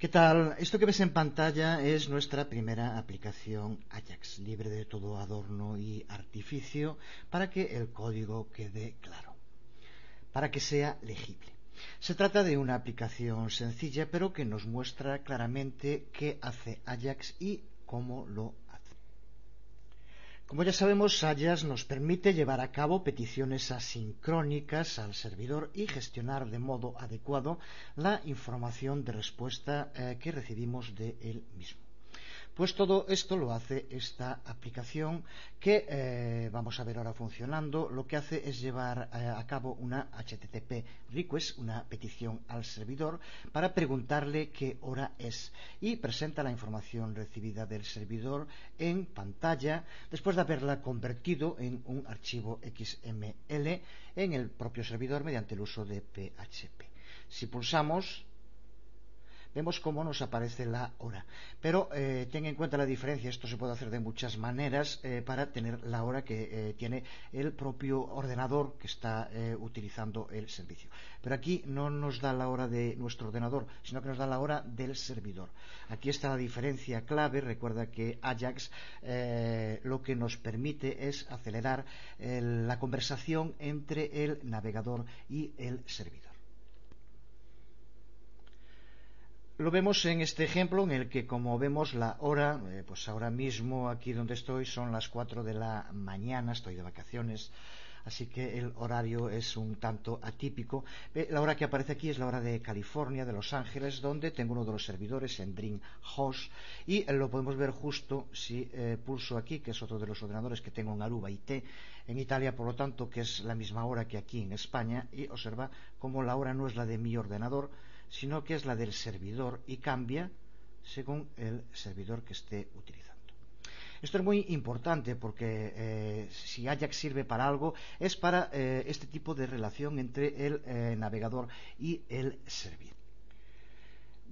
¿Qué tal? Esto que ves en pantalla es nuestra primera aplicación Ajax, libre de todo adorno y artificio, para que el código quede claro, para que sea legible. Se trata de una aplicación sencilla, pero que nos muestra claramente qué hace Ajax y cómo lo hace. Como ya sabemos, Ajax nos permite llevar a cabo peticiones asincrónicas al servidor y gestionar de modo adecuado la información de respuesta que recibimos de él mismo. Pues todo esto lo hace esta aplicación que vamos a ver ahora funcionando. Lo que hace es llevar a cabo una HTTP request, una petición al servidor, para preguntarle qué hora es, y presenta la información recibida del servidor en pantalla después de haberla convertido en un archivo XML en el propio servidor mediante el uso de PHP. Si pulsamos, vemos cómo nos aparece la hora, pero ten en cuenta la diferencia. Esto se puede hacer de muchas maneras para tener la hora que tiene el propio ordenador que está utilizando el servicio, pero aquí no nos da la hora de nuestro ordenador, sino que nos da la hora del servidor. Aquí está la diferencia clave. Recuerda que Ajax lo que nos permite es acelerar la conversación entre el navegador y el servidor. Lo vemos en este ejemplo en el que, como vemos, la hora, pues ahora mismo aquí donde estoy son las 4 de la mañana, estoy de vacaciones, así que el horario es un tanto atípico. La hora que aparece aquí es la hora de California, de Los Ángeles, donde tengo uno de los servidores en DreamHost, y lo podemos ver justo si pulso aquí, que es otro de los ordenadores que tengo en Aruba IT, en Italia, por lo tanto, que es la misma hora que aquí en España, y observa cómo la hora no es la de mi ordenador, sino que es la del servidor, y cambia según el servidor que esté utilizando. Esto es muy importante porque si Ajax sirve para algo es para este tipo de relación entre el navegador y el servidor.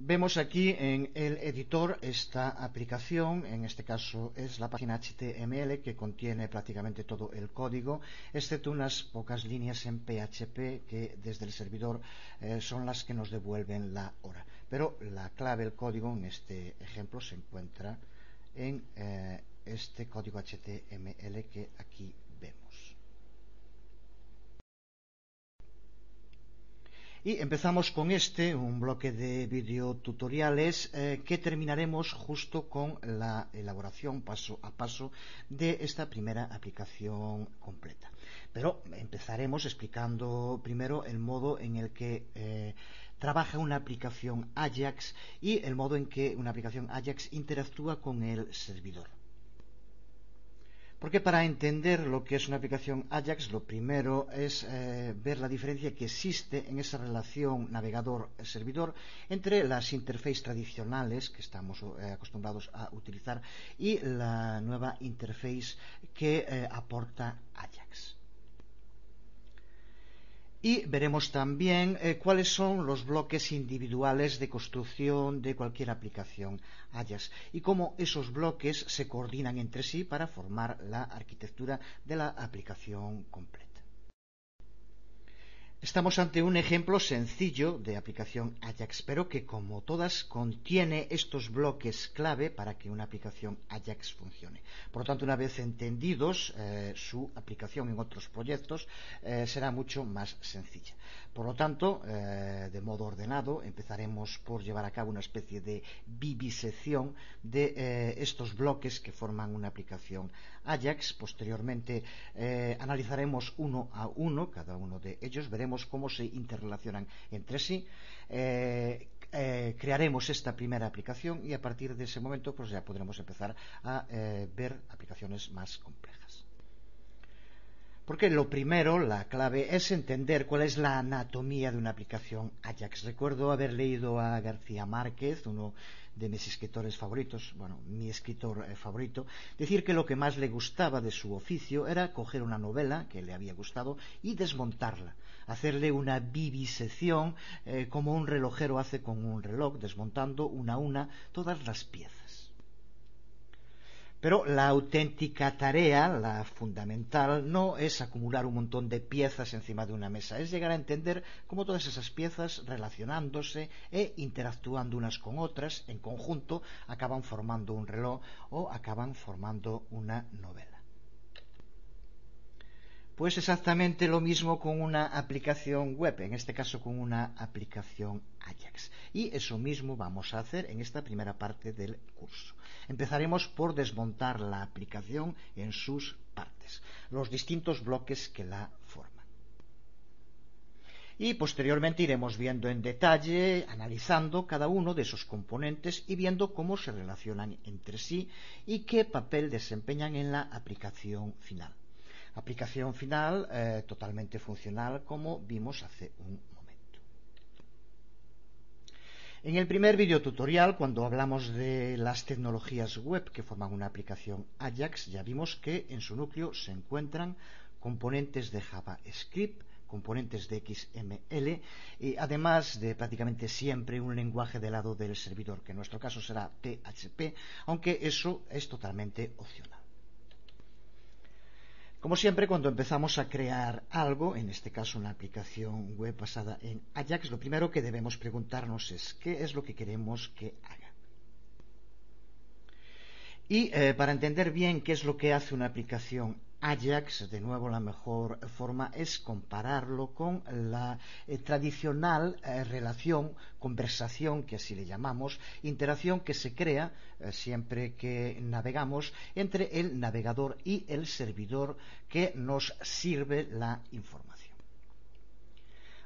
Vemos aquí en el editor esta aplicación. En este caso es la página HTML, que contiene prácticamente todo el código, excepto unas pocas líneas en PHP que desde el servidor son las que nos devuelven la hora. Pero la clave, el código, en este ejemplo se encuentra en este código HTML que aquí vemos. Y empezamos con un bloque de videotutoriales que terminaremos justo con la elaboración paso a paso de esta primera aplicación completa. Pero empezaremos explicando primero el modo en el que trabaja una aplicación Ajax y el modo en que una aplicación Ajax interactúa con el servidor. Porque para entender lo que es una aplicación Ajax, lo primero es ver la diferencia que existe en esa relación navegador-servidor entre las interfaces tradicionales que estamos acostumbrados a utilizar y la nueva interface que aporta Ajax. Y veremos también cuáles son los bloques individuales de construcción de cualquier aplicación Ajax y cómo esos bloques se coordinan entre sí para formar la arquitectura de la aplicación completa. Estamos ante un ejemplo sencillo de aplicación Ajax, pero que, como todas, contiene estos bloques clave para que una aplicación Ajax funcione. Por lo tanto, una vez entendidos, su aplicación en otros proyectos será mucho más sencilla. Por lo tanto, de modo ordenado, empezaremos por llevar a cabo una especie de vivisección de estos bloques que forman una aplicación Ajax. Posteriormente, analizaremos uno a uno cada uno de ellos, veremos cómo se interrelacionan entre sí, crearemos esta primera aplicación y a partir de ese momento pues ya podremos empezar a ver aplicaciones más complejas. Porque lo primero, la clave, es entender cuál es la anatomía de una aplicación Ajax. Recuerdo haber leído a García Márquez, uno de mis escritores favoritos, bueno, mi escritor favorito, decir que lo que más le gustaba de su oficio era coger una novela que le había gustado y desmontarla, hacerle una vivisección como un relojero hace con un reloj, desmontando una a una todas las piezas. Pero la auténtica tarea, la fundamental, no es acumular un montón de piezas encima de una mesa, es llegar a entender cómo todas esas piezas, relacionándose e interactuando unas con otras, en conjunto, acaban formando un reloj o acaban formando una novela. Pues exactamente lo mismo con una aplicación web, en este caso con una aplicación Ajax. Y eso mismo vamos a hacer en esta primera parte del curso. Empezaremos por desmontar la aplicación en sus partes, los distintos bloques que la forman. Y posteriormente iremos viendo en detalle, analizando cada uno de esos componentes y viendo cómo se relacionan entre sí y qué papel desempeñan en la aplicación final. Aplicación final totalmente funcional, como vimos hace un momento. En el primer video tutorial, cuando hablamos de las tecnologías web que forman una aplicación Ajax, ya vimos que en su núcleo se encuentran componentes de JavaScript, componentes de XML y además de prácticamente siempre un lenguaje del lado del servidor, que en nuestro caso será PHP, aunque eso es totalmente opcional. Como siempre, cuando empezamos a crear algo, en este caso una aplicación web basada en Ajax, lo primero que debemos preguntarnos es ¿qué es lo que queremos que haga? Y para entender bien qué es lo que hace una aplicación Ajax, de nuevo la mejor forma es compararlo con la tradicional relación, conversación, que así le llamamos, interacción que se crea siempre que navegamos entre el navegador y el servidor que nos sirve la información.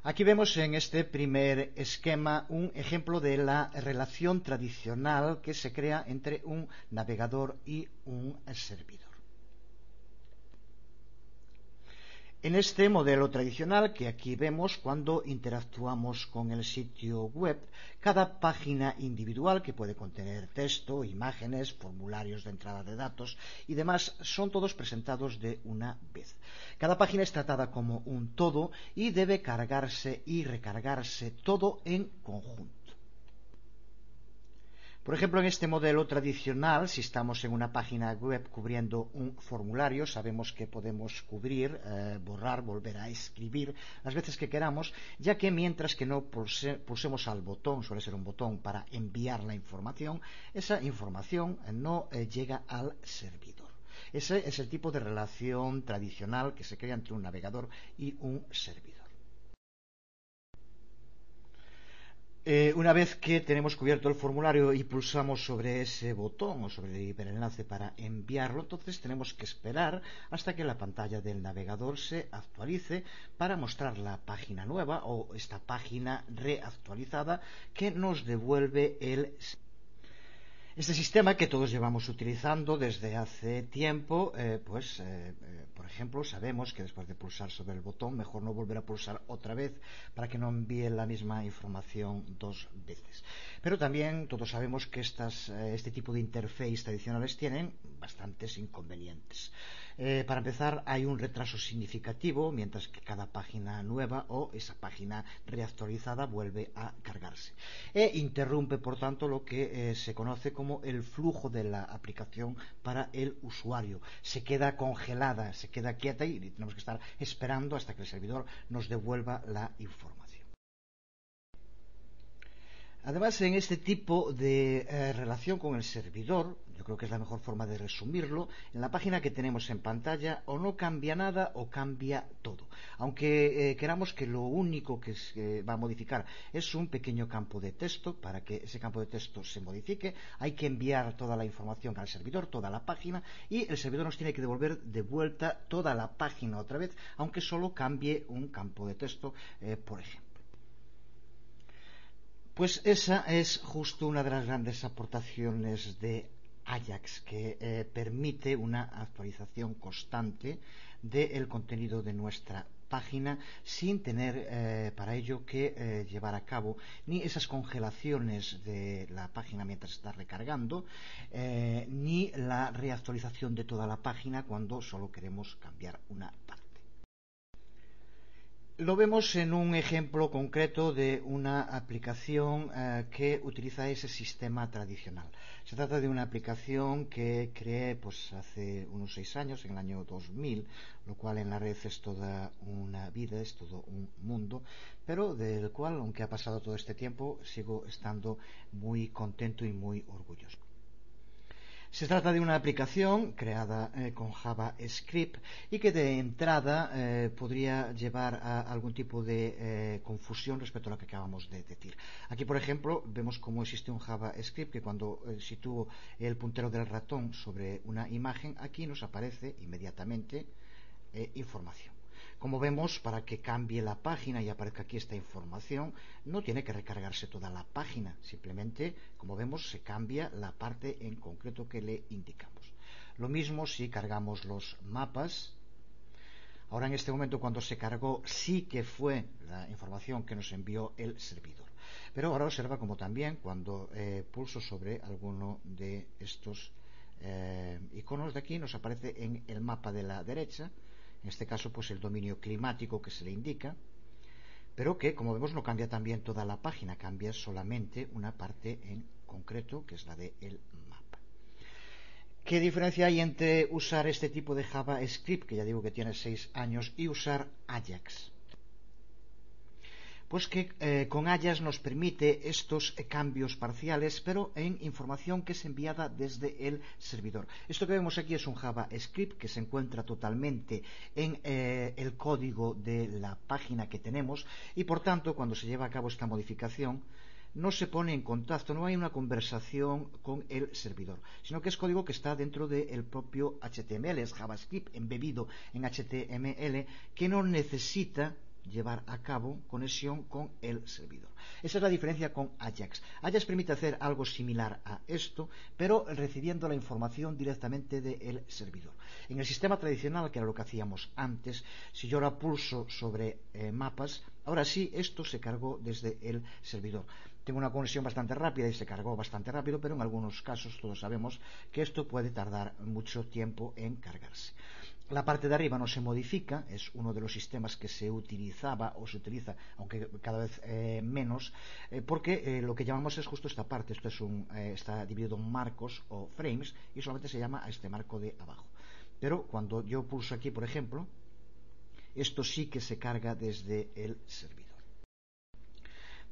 Aquí vemos en este primer esquema un ejemplo de la relación tradicional que se crea entre un navegador y un servidor. En este modelo tradicional que aquí vemos, cuando interactuamos con el sitio web, cada página individual, que puede contener texto, imágenes, formularios de entrada de datos y demás, son todos presentados de una vez. Cada página es tratada como un todo y debe cargarse y recargarse todo en conjunto. Por ejemplo, en este modelo tradicional, si estamos en una página web cubriendo un formulario, sabemos que podemos cubrir, borrar, volver a escribir las veces que queramos, ya que mientras que no pulsemos al botón, suele ser un botón para enviar la información, esa información no llega al servidor. Ese es el tipo de relación tradicional que se crea entre un navegador y un servidor. Una vez que tenemos cubierto el formulario y pulsamos sobre ese botón o sobre el hiperenlace para enviarlo, entonces tenemos que esperar hasta que la pantalla del navegador se actualice para mostrar la página nueva o esta página reactualizada que nos devuelve el Este sistema que todos llevamos utilizando desde hace tiempo, por ejemplo, sabemos que después de pulsar sobre el botón, mejor no volver a pulsar otra vez para que no envíe la misma información dos veces. Pero también todos sabemos que este tipo de interface tradicionales tienen bastantes inconvenientes. Para empezar, hay un retraso significativo mientras que cada página nueva o esa página reactualizada vuelve a cargarse. Interrumpe, por tanto, lo que se conoce como el flujo de la aplicación para el usuario. Se queda congelada, se queda quieta y tenemos que estar esperando hasta que el servidor nos devuelva la información. Además, en este tipo de relación con el servidor, yo creo que es la mejor forma de resumirlo, en la página que tenemos en pantalla o no cambia nada o cambia todo. Aunque queramos que lo único que se va a modificar es un pequeño campo de texto, para que ese campo de texto se modifique, hay que enviar toda la información al servidor, toda la página, y el servidor nos tiene que devolver de vuelta toda la página otra vez, aunque solo cambie un campo de texto, por ejemplo. Pues esa es justo una de las grandes aportaciones de Ajax, que permite una actualización constante del contenido de nuestra página sin tener para ello que llevar a cabo ni esas congelaciones de la página mientras está recargando, ni la reactualización de toda la página cuando solo queremos cambiar una parte. Lo vemos en un ejemplo concreto de una aplicación que utiliza ese sistema tradicional. Se trata de una aplicación que creé pues hace unos 6 años, en el año 2000, lo cual en la red es toda una vida, es todo un mundo, pero del cual, aunque ha pasado todo este tiempo, sigo estando muy contento y muy orgulloso. Se trata de una aplicación creada con JavaScript y que de entrada podría llevar a algún tipo de confusión respecto a lo que acabamos de decir. Aquí, por ejemplo, vemos cómo existe un JavaScript que cuando sitúo el puntero del ratón sobre una imagen, aquí nos aparece inmediatamente información. Como vemos, para que cambie la página y aparezca aquí esta información, no tiene que recargarse toda la página, simplemente, como vemos, se cambia la parte en concreto que le indicamos. Lo mismo si cargamos los mapas. Ahora, en este momento, cuando se cargó, sí que fue la información que nos envió el servidor. Pero ahora observa como también cuando pulso sobre alguno de estos iconos de aquí, nos aparece en el mapa de la derecha, en este caso pues el dominio climático que se le indica, pero que como vemos no cambia también toda la página, cambia solamente una parte en concreto que es la del mapa. ¿Qué diferencia hay entre usar este tipo de JavaScript, que ya digo que tiene 6 años, y usar Ajax? Pues que con Ajax nos permite estos cambios parciales, pero en información que es enviada desde el servidor. Esto que vemos aquí es un JavaScript que se encuentra totalmente en el código de la página que tenemos y, por tanto, cuando se lleva a cabo esta modificación, no se pone en contacto, no hay una conversación con el servidor, sino que es código que está dentro del propio HTML, es JavaScript embebido en HTML que no necesita llevar a cabo conexión con el servidor. Esa es la diferencia con Ajax. Ajax permite hacer algo similar a esto, pero recibiendo la información directamente del servidor. En el sistema tradicional, que era lo que hacíamos antes, si yo ahora pulso sobre mapas, ahora sí, esto se cargó desde el servidor. Tengo una conexión bastante rápida y se cargó bastante rápido, pero en algunos casos todos sabemos que esto puede tardar mucho tiempo en cargarse. La parte de arriba no se modifica, es uno de los sistemas que se utilizaba o se utiliza, aunque cada vez menos, porque lo que llamamos es justo esta parte. Esto es está dividido en marcos o frames y solamente se llama a este marco de abajo. Pero cuando yo pulso aquí, por ejemplo, esto sí que se carga desde el servidor.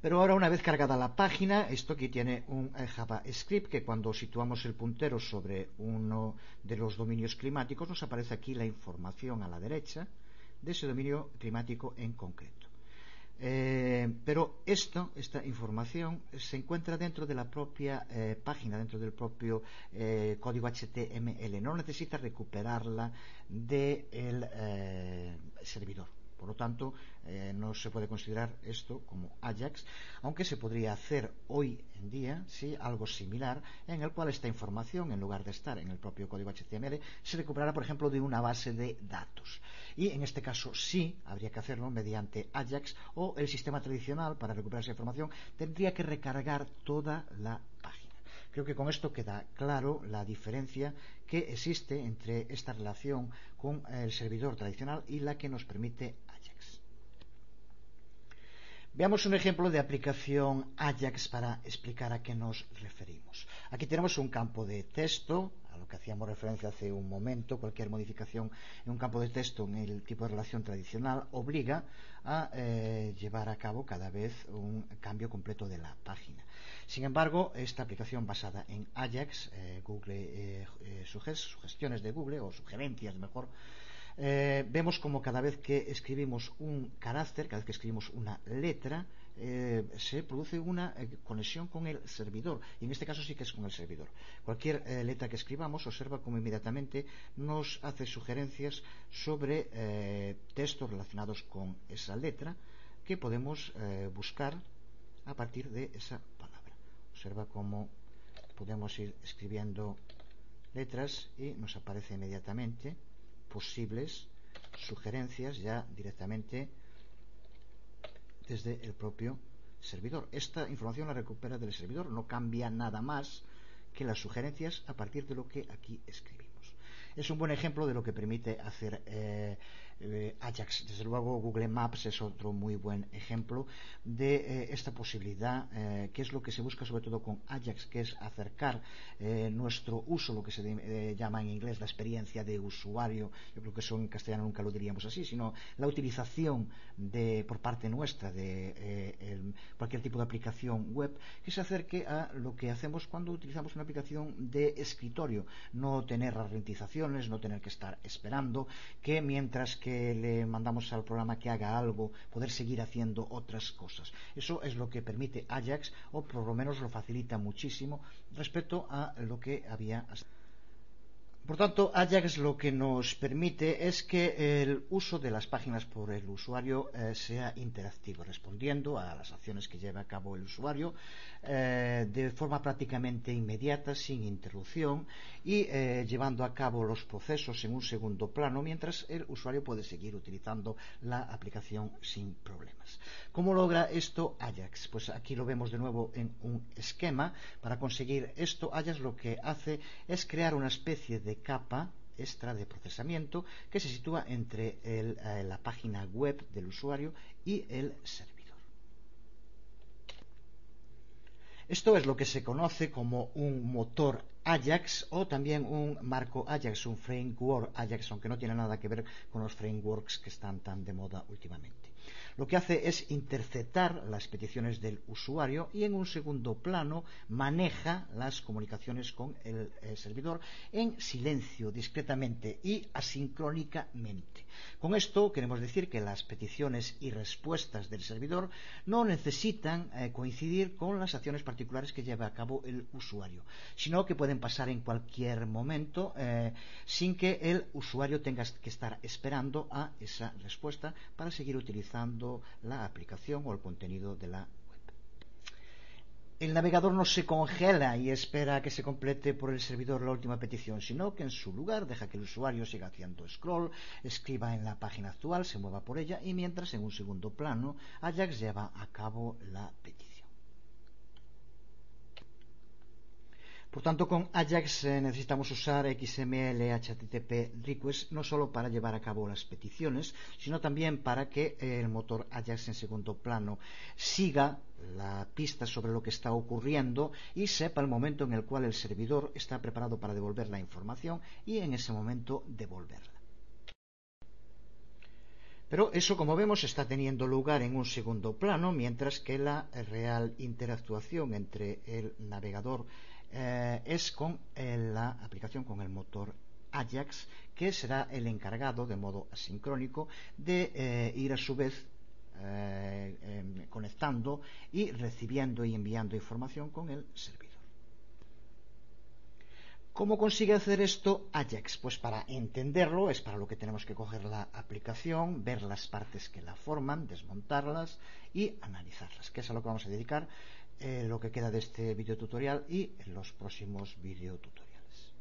Pero ahora, una vez cargada la página, esto aquí tiene un JavaScript que cuando situamos el puntero sobre uno de los dominios climáticos nos aparece aquí la información a la derecha de ese dominio climático en concreto. Pero esta información se encuentra dentro de la propia página, dentro del propio código HTML. No necesita recuperarla del servidor. Por lo tanto, no se puede considerar esto como Ajax, aunque se podría hacer hoy en día algo similar, en el cual esta información, en lugar de estar en el propio código HTML, se recuperará, por ejemplo, de una base de datos. Y en este caso sí habría que hacerlo mediante Ajax, o el sistema tradicional para recuperar esa información tendría que recargar toda la página. Creo que con esto queda claro la diferencia que existe entre esta relación con el servidor tradicional y la que nos permite Ajax. Veamos un ejemplo de aplicación Ajax para explicar a qué nos referimos. Aquí tenemos un campo de texto, a lo que hacíamos referencia hace un momento. Cualquier modificación en un campo de texto en el tipo de relación tradicional obliga a llevar a cabo cada vez un cambio completo de la página. Sin embargo, esta aplicación basada en Ajax, sugestiones de Google, o sugerencias mejor, vemos como cada vez que escribimos un carácter, cada vez que escribimos una letra, se produce una conexión con el servidor, y en este caso sí que es con el servidor. Cualquier letra que escribamos, observa como inmediatamente nos hace sugerencias sobre textos relacionados con esa letra que podemos buscar a partir de esa palabra. Observa cómo podemos ir escribiendo letras y nos aparece inmediatamente posibles sugerencias ya directamente desde el propio servidor. Esta información la recupera del servidor, no cambia nada más que las sugerencias a partir de lo que aquí escribimos. Es un buen ejemplo de lo que permite hacer Ajax. Desde luego Google Maps es otro muy buen ejemplo de esta posibilidad, que es lo que se busca sobre todo con Ajax, que es acercar nuestro uso, lo que se llama en inglés la experiencia de usuario. Yo creo que eso en castellano nunca lo diríamos así, sino la utilización por parte nuestra de cualquier tipo de aplicación web, que se acerque a lo que hacemos cuando utilizamos una aplicación de escritorio. No tener ralentizaciones, no tener que estar esperando, que mientras que le mandamos al programa que haga algo, poder seguir haciendo otras cosas. Eso es lo que permite Ajax, o por lo menos lo facilita muchísimo respecto a lo que había hasta. Por tanto, Ajax lo que nos permite es que el uso de las páginas por el usuario sea interactivo, respondiendo a las acciones que lleva a cabo el usuario de forma prácticamente inmediata, sin interrupción, y llevando a cabo los procesos en un segundo plano, mientras el usuario puede seguir utilizando la aplicación sin problemas. ¿Cómo logra esto Ajax? Pues aquí lo vemos de nuevo en un esquema. Para conseguir esto, Ajax lo que hace es crear una especie de capa extra de procesamiento que se sitúa entre la página web del usuario y el servidor. Esto es lo que se conoce como un motor Ajax, o también un marco Ajax, un framework Ajax, aunque no tiene nada que ver con los frameworks que están tan de moda últimamente. Lo que hace es interceptar las peticiones del usuario y en un segundo plano maneja las comunicaciones con el servidor en silencio, discretamente y asincrónicamente. Con esto queremos decir que las peticiones y respuestas del servidor no necesitan coincidir con las acciones particulares que lleva a cabo el usuario, sino que pueden pasar en cualquier momento sin que el usuario tenga que estar esperando a esa respuesta para seguir utilizando la aplicación o el contenido de la web. El navegador no se congela y espera a que se complete por el servidor la última petición, sino que en su lugar deja que el usuario siga haciendo scroll, escriba en la página actual, se mueva por ella, y mientras en un segundo plano Ajax lleva a cabo la petición. Por tanto, con Ajax necesitamos usar XML HTTP request no solo para llevar a cabo las peticiones, sino también para que el motor Ajax en segundo plano siga la pista sobre lo que está ocurriendo y sepa el momento en el cual el servidor está preparado para devolver la información y en ese momento devolverla. Pero eso, como vemos, está teniendo lugar en un segundo plano, mientras que la real interactuación entre el navegador es con la aplicación, con el motor Ajax, que será el encargado de modo asincrónico de ir a su vez conectando y recibiendo y enviando información con el servidor. ¿Cómo consigue hacer esto Ajax? Pues para entenderlo es para lo que tenemos que coger la aplicación, ver las partes que la forman, desmontarlas y analizarlas, que es a lo que vamos a dedicar lo que queda de este videotutorial y en los próximos videotutoriales.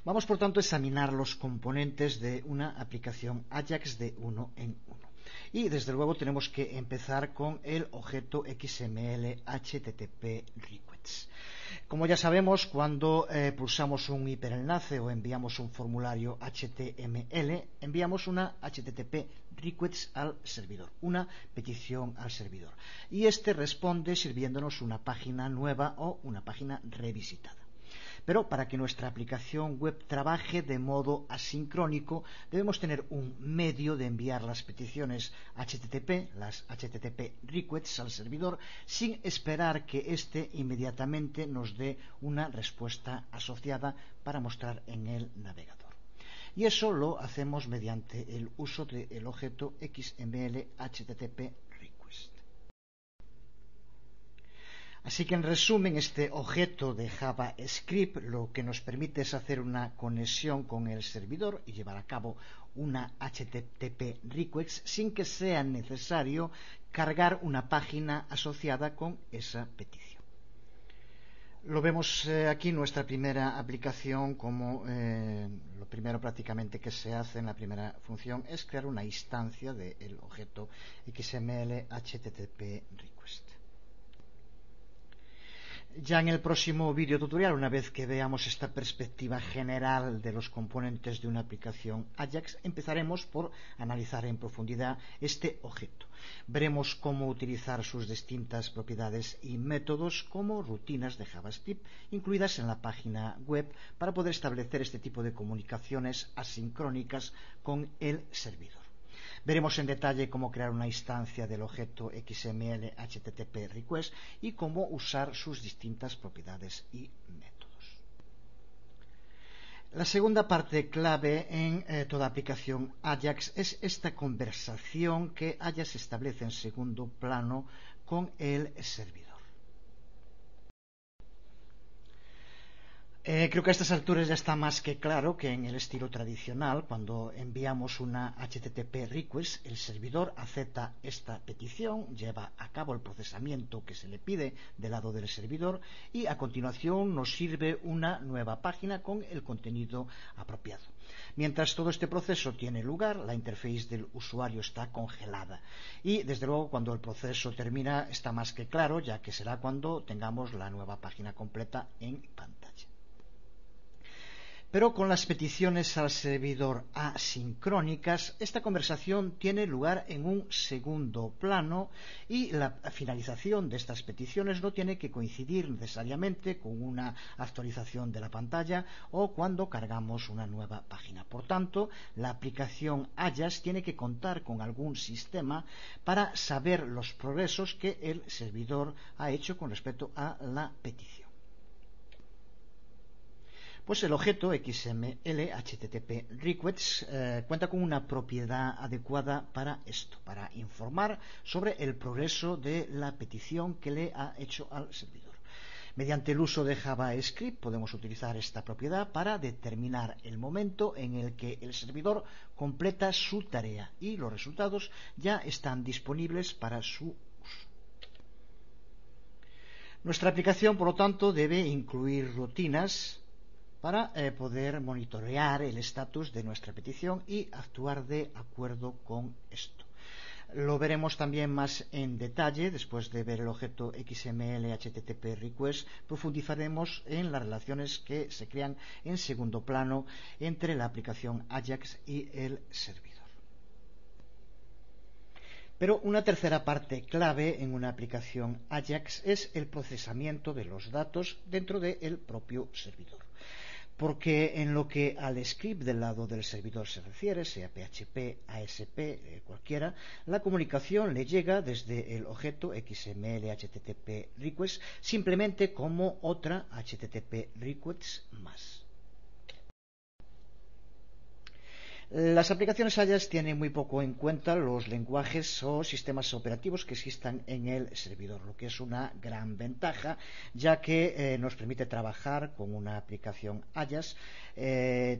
Vamos por tanto a examinar los componentes de una aplicación Ajax de uno en uno. Y desde luego tenemos que empezar con el objeto XML HTTP requests. Como ya sabemos, cuando pulsamos un hiperenlace o enviamos un formulario HTML, enviamos una HTTP request al servidor, una petición al servidor. Y este responde sirviéndonos una página nueva o una página revisitada. Pero para que nuestra aplicación web trabaje de modo asincrónico, debemos tener un medio de enviar las peticiones HTTP, las HTTP requests al servidor, sin esperar que éste inmediatamente nos dé una respuesta asociada para mostrar en el navegador. Y eso lo hacemos mediante el uso del objeto XML HTTP request. Así que en resumen, este objeto de JavaScript lo que nos permite es hacer una conexión con el servidor y llevar a cabo una HTTP request sin que sea necesario cargar una página asociada con esa petición. Lo vemos aquí nuestra primera aplicación, como lo primero prácticamente que se hace en la primera función es crear una instancia del objeto XML HTTP request. Ya en el próximo vídeo tutorial, una vez que veamos esta perspectiva general de los componentes de una aplicación Ajax, empezaremos por analizar en profundidad este objeto. Veremos cómo utilizar sus distintas propiedades y métodos como rutinas de JavaScript incluidas en la página web para poder establecer este tipo de comunicaciones asincrónicas con el servidor. Veremos en detalle cómo crear una instancia del objeto XML HTTP request y cómo usar sus distintas propiedades y métodos. La segunda parte clave en toda aplicación Ajax es esta conversación que Ajax establece en segundo plano con el servidor. Creo que a estas alturas ya está más que claro que en el estilo tradicional, cuando enviamos una HTTP request, el servidor acepta esta petición, lleva a cabo el procesamiento que se le pide del lado del servidor y a continuación nos sirve una nueva página con el contenido apropiado. Mientras todo este proceso tiene lugar, la interfaz del usuario está congelada y, desde luego, cuando el proceso termina está más que claro, ya que será cuando tengamos la nueva página completa en pantalla. Pero con las peticiones al servidor asincrónicas, esta conversación tiene lugar en un segundo plano y la finalización de estas peticiones no tiene que coincidir necesariamente con una actualización de la pantalla o cuando cargamos una nueva página. Por tanto, la aplicación Ajax tiene que contar con algún sistema para saber los progresos que el servidor ha hecho con respecto a la petición. Pues el objeto XML HTTP requests cuenta con una propiedad adecuada para esto, para informar sobre el progreso de la petición que le ha hecho al servidor. Mediante el uso de JavaScript podemos utilizar esta propiedad para determinar el momento en el que el servidor completa su tarea y los resultados ya están disponibles para su uso. Nuestra aplicación, por lo tanto, debe incluir rutinas para poder monitorear el estatus de nuestra petición y actuar de acuerdo con esto. Lo veremos también más en detalle después de ver el objeto XML HTTP request. Profundizaremos en las relaciones que se crean en segundo plano entre la aplicación Ajax y el servidor. Pero una tercera parte clave en una aplicación Ajax es el procesamiento de los datos dentro del propio servidor. Porque en lo que al script del lado del servidor se refiere, sea PHP, ASP, cualquiera, la comunicación le llega desde el objeto XML HTTP request simplemente como otra HTTP request más. Las aplicaciones Ajax tienen muy poco en cuenta los lenguajes o sistemas operativos que existan en el servidor, lo que es una gran ventaja, ya que nos permite trabajar con una aplicación Ajax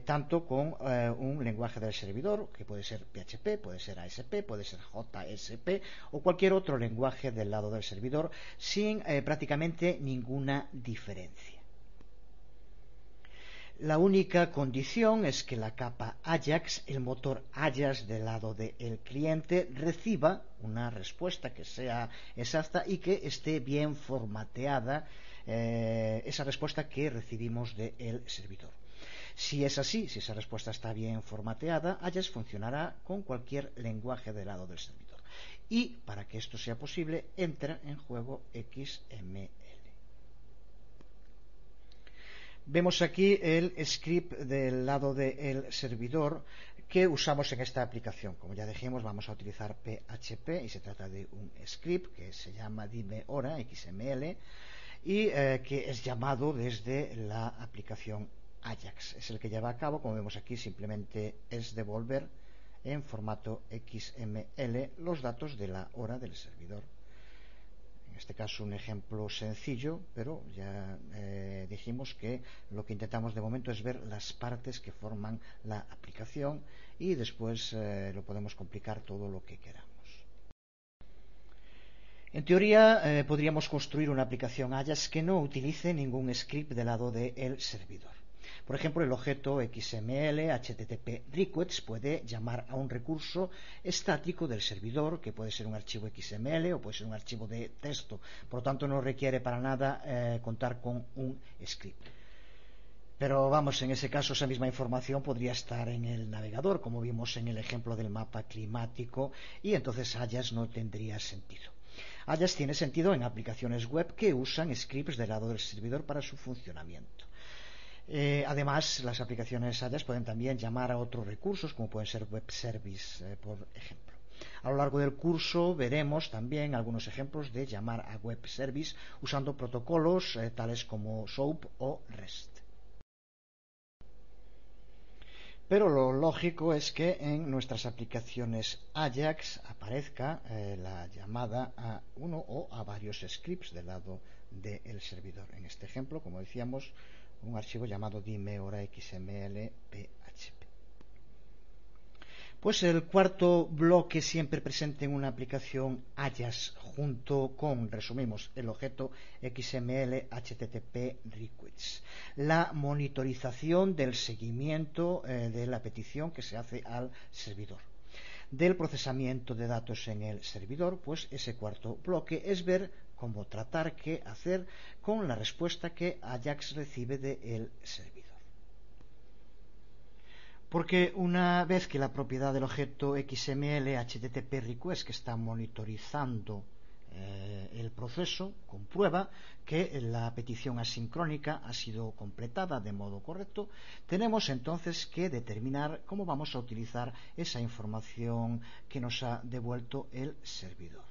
tanto con un lenguaje del servidor, que puede ser PHP, puede ser ASP, puede ser JSP o cualquier otro lenguaje del lado del servidor, sin prácticamente ninguna diferencia. La única condición es que la capa Ajax, el motor Ajax del lado del cliente, reciba una respuesta que sea exacta y que esté bien formateada esa respuesta que recibimos del servidor. Si es así, si esa respuesta está bien formateada, Ajax funcionará con cualquier lenguaje del lado del servidor. Y para que esto sea posible, entra en juego XML. Vemos aquí el script del lado del servidor que usamos en esta aplicación. Como ya dijimos, vamos a utilizar PHP y se trata de un script que se llama dime hora XML y que es llamado desde la aplicación Ajax. Es el que lleva a cabo, como vemos aquí, simplemente es devolver en formato XML los datos de la hora del servidor. En este caso un ejemplo sencillo, pero ya dijimos que lo que intentamos de momento es ver las partes que forman la aplicación y después lo podemos complicar todo lo que queramos. En teoría podríamos construir una aplicación Ajax que no utilice ningún script del lado del servidor. Por ejemplo, el objeto XML HTTP requests puede llamar a un recurso estático del servidor, que puede ser un archivo XML o puede ser un archivo de texto. Por lo tanto, no requiere para nada contar con un script. Pero vamos, en ese caso esa misma información podría estar en el navegador, como vimos en el ejemplo del mapa climático, y entonces Ajax no tendría sentido. Ajax tiene sentido en aplicaciones web que usan scripts del lado del servidor para su funcionamiento. Además, las aplicaciones Ajax pueden también llamar a otros recursos, como pueden ser web service, por ejemplo. A lo largo del curso veremos también algunos ejemplos de llamar a web service usando protocolos tales como SOAP o REST. Pero lo lógico es que en nuestras aplicaciones Ajax aparezca la llamada a uno o a varios scripts del lado del servidor. En este ejemplo, como decíamos, un archivo llamado dime hora XML PHP. Pues el cuarto bloque siempre presente en una aplicación Ajax junto con, resumimos, el objeto XML HTTP requests. La monitorización del seguimiento de la petición que se hace al servidor. Del procesamiento de datos en el servidor, pues ese cuarto bloque es ver cómo tratar, qué hacer con la respuesta que Ajax recibe del servidor. Porque una vez que la propiedad del objeto XML HTTP request que está monitorizando el proceso comprueba que la petición asincrónica ha sido completada de modo correcto, tenemos entonces que determinar cómo vamos a utilizar esa información que nos ha devuelto el servidor.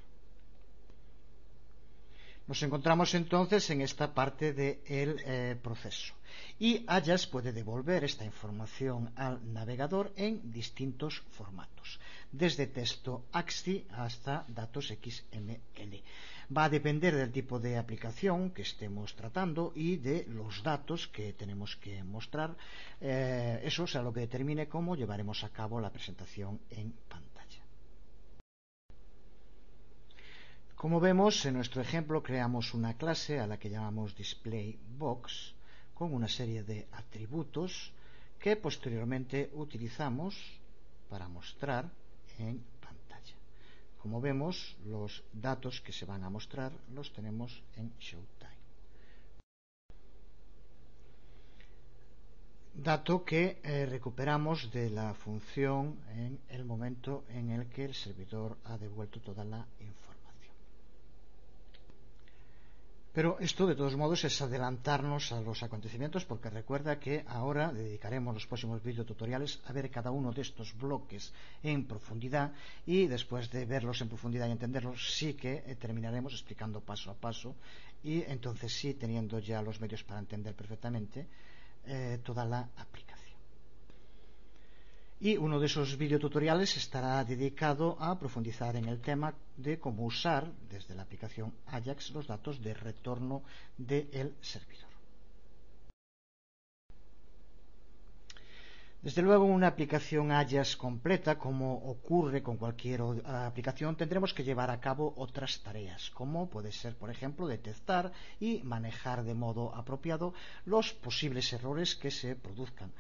Nos encontramos entonces en esta parte del proceso y Ajax puede devolver esta información al navegador en distintos formatos, desde texto AXI hasta datos XML. Va a depender del tipo de aplicación que estemos tratando y de los datos que tenemos que mostrar. Eso será lo que determine cómo llevaremos a cabo la presentación en pantalla. Como vemos, en nuestro ejemplo creamos una clase a la que llamamos DisplayBox con una serie de atributos que posteriormente utilizamos para mostrar en pantalla. Como vemos, los datos que se van a mostrar los tenemos en ShowTime. Dato que recuperamos de la función en el momento en el que el servidor ha devuelto toda la información. Pero esto, de todos modos, es adelantarnos a los acontecimientos, porque recuerda que ahora dedicaremos los próximos videotutoriales a ver cada uno de estos bloques en profundidad, y después de verlos en profundidad y entenderlos, sí que terminaremos explicando paso a paso, y entonces sí teniendo ya los medios para entender perfectamente toda la aplicación. Y uno de esos videotutoriales estará dedicado a profundizar en el tema de cómo usar desde la aplicación Ajax los datos de retorno del servidor. Desde luego, una aplicación Ajax completa, como ocurre con cualquier aplicación, tendremos que llevar a cabo otras tareas, como puede ser, por ejemplo, detectar y manejar de modo apropiado los posibles errores que se produzcan,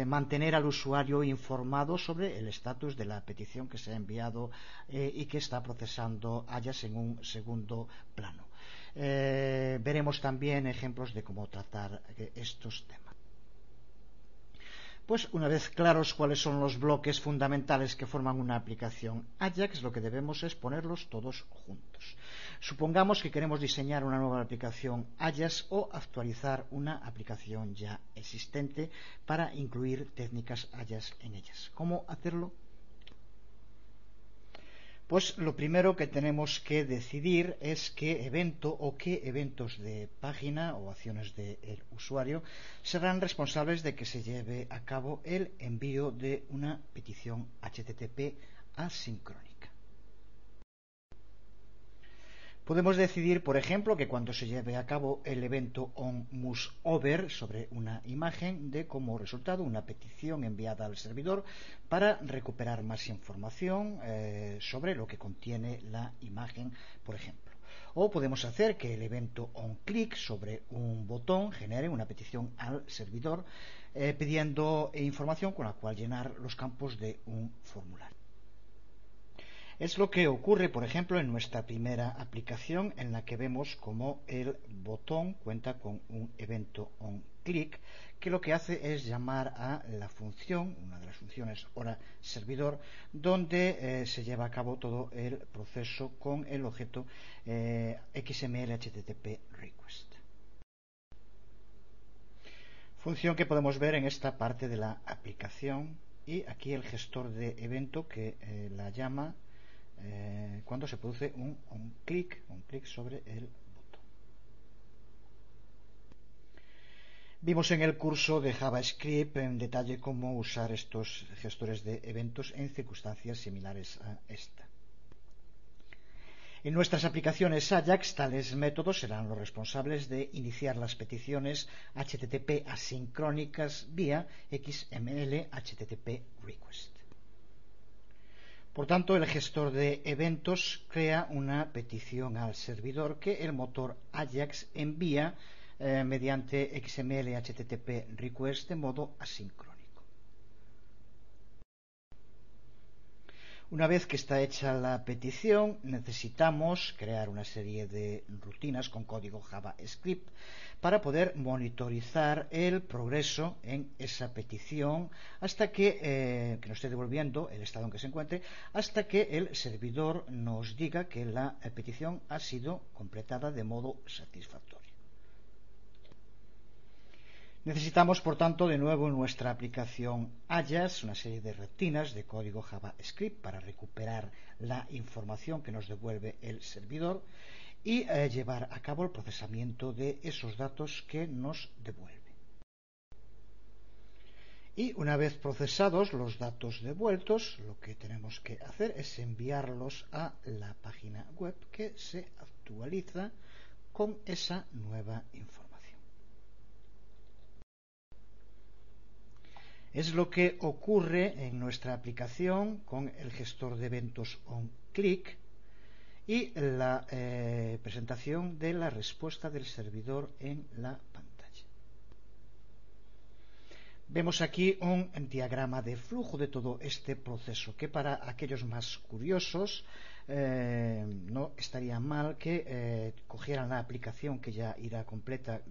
mantener al usuario informado sobre el estatus de la petición que se ha enviado y que está procesando Ajax en un segundo plano. Veremos también ejemplos de cómo tratar estos temas. Pues una vez claros cuáles son los bloques fundamentales que forman una aplicación Ajax, lo que debemos es ponerlos todos juntos. Supongamos que queremos diseñar una nueva aplicación Ajax o actualizar una aplicación ya existente para incluir técnicas Ajax en ellas. ¿Cómo hacerlo? Pues lo primero que tenemos que decidir es qué evento o qué eventos de página o acciones del usuario serán responsables de que se lleve a cabo el envío de una petición HTTP asincrónica. Podemos decidir, por ejemplo, que cuando se lleve a cabo el evento onMoveOver sobre una imagen dé como resultado una petición enviada al servidor para recuperar más información sobre lo que contiene la imagen, por ejemplo. O podemos hacer que el evento onClick sobre un botón genere una petición al servidor pidiendo información con la cual llenar los campos de un formulario. Es lo que ocurre, por ejemplo, en nuestra primera aplicación, en la que vemos como el botón cuenta con un evento onClick, que lo que hace es llamar a la función, una de las funciones hora servidor, donde se lleva a cabo todo el proceso con el objeto XML HTTP request. Función que podemos ver en esta parte de la aplicación, y aquí el gestor de evento que la llama cuando se produce un clic sobre el botón. Vimos en el curso de JavaScript en detalle cómo usar estos gestores de eventos en circunstancias similares a esta. En nuestras aplicaciones Ajax, tales métodos serán los responsables de iniciar las peticiones HTTP asincrónicas vía XML HTTP request. Por tanto, el gestor de eventos crea una petición al servidor que el motor Ajax envía mediante XML HTTP request de modo asincrónico. Una vez que está hecha la petición, necesitamos crear una serie de rutinas con código JavaScript para poder monitorizar el progreso en esa petición hasta que nos esté devolviendo el estado en que se encuentre, hasta que el servidor nos diga que la petición ha sido completada de modo satisfactorio. Necesitamos, por tanto, de nuevo en nuestra aplicación Ajax una serie de rutinas de código JavaScript para recuperar la información que nos devuelve el servidor y llevar a cabo el procesamiento de esos datos que nos devuelve. Y una vez procesados los datos devueltos, lo que tenemos que hacer es enviarlos a la página web que se actualiza con esa nueva información. Es lo que ocurre en nuestra aplicación con el gestor de eventos onClick y la presentación de la respuesta del servidor en la pantalla. Vemos aquí un diagrama de flujo de todo este proceso que para aquellos más curiosos no estaría mal que cogieran la aplicación que ya irá completa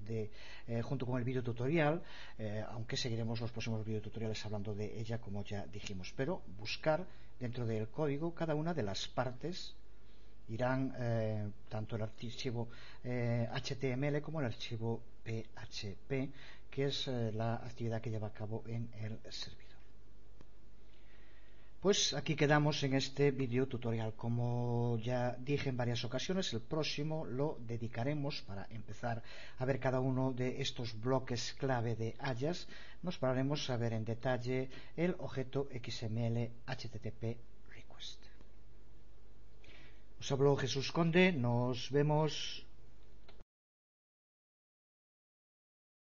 junto con el video tutorial, aunque seguiremos los próximos videotutoriales hablando de ella como ya dijimos, pero buscar dentro del código cada una de las partes. Irán tanto el archivo HTML como el archivo PHP, que es la actividad que lleva a cabo en el servidor. Pues aquí quedamos en este video tutorial. Como ya dije en varias ocasiones, el próximo lo dedicaremos, para empezar a ver cada uno de estos bloques clave de Ajax, nos pararemos a ver en detalle el objeto XML HTTP request. Os habló Jesús Conde, nos vemos.